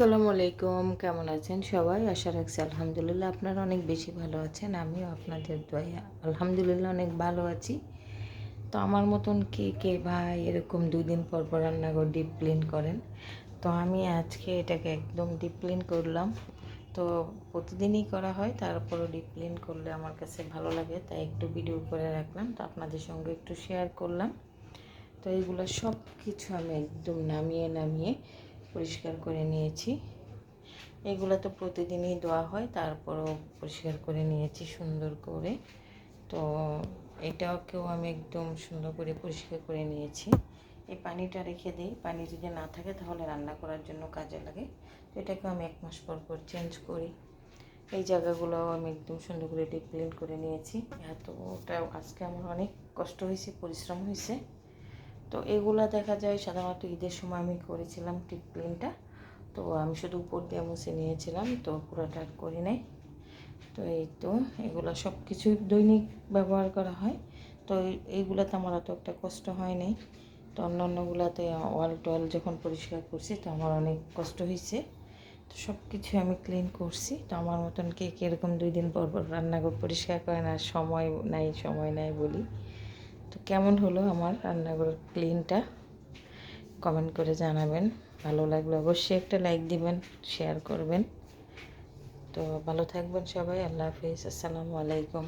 আসসালামু আলাইকুম, কেমন আছেন সবাই? আশা রাখছি আলহামদুলিল্লাহ আপনারা অনেক বেশি ভালো আছেন। আমিও আপনাদের দোয়ায় আলহামদুলিল্লাহ অনেক ভালো আছি। তো আমার মতন কে কে ভাই এরকম 2 দিন পর পর রান্নাঘর ডিপ ক্লিন করেন? তো আমি আজকে এটাকে একদম ডিপ ক্লিন করলাম। তো প্রতিদিনই করা হয়, তারপরও ডিপ ক্লিন করলে আমার কাছে ভালো লাগে, তাই একটু ভিডিও করে রাখলাম, তো আপনাদের সঙ্গে একটু শেয়ার করলাম। তো এইগুলো সব কিছু আমি একদম নামিয়ে নামিয়ে পরিষ্কার করে নিয়েছি। এগুলো তো প্রতিদিনই ধোয়া হয়, তারপরও পরিষ্কার করে নিয়েছি সুন্দর করে। তো এটাকেও আমি একদম সুন্দর করে পরিষ্কার করে নিয়েছি। এই পানিটা রেখে দিই, পানি যদি না থাকে তাহলে রান্না করার জন্য কাজে লাগে। তো এটাকে আমি 1 মাস পর পর চেঞ্জ করি। এই জায়গাগুলো আমি একদম সুন্দর করে ডিপ ক্লিন করে নিয়েছি। এতটা আজকে আমার অনেক কষ্ট হয়েছে, পরিশ্রম হয়েছে। তো এগুলা দেখা যায় সাধারণত ঈদের সময় আমি করেছিলাম ডিপ ক্লিনটা। তো আমি শুধু উপর দিয়ে মুছে নিয়েছিলাম, তো পুরোটা আর করি নাই। তো এই তো এগুলো সব কিছুই দৈনিক ব্যবহার করা হয়। তো এইগুলোতে আমার অত একটা কষ্ট হয় নাই। তো অন্যান্যগুলোতে ওয়াল টোয়াল যখন পরিষ্কার করছি তো আমার অনেক কষ্ট হয়েছে। তো সব কিছু আমি ক্লিন করছি। তো আমার মতন কে কীরকম 2 দিন পর পর রান্নাঘর পরিষ্কার করে না, সময় নাই বলি। তো কেমন হলো আমার রান্নাঘর ক্লিনটা কমেন্ট করে জানাবেন। ভালো লাগলে অবশ্যই একটা লাইক দিবেন, শেয়ার করবেন। তো ভালো থাকবেন সবাই। আল্লাহ হাফিজ। আসসালামু আলাইকুম।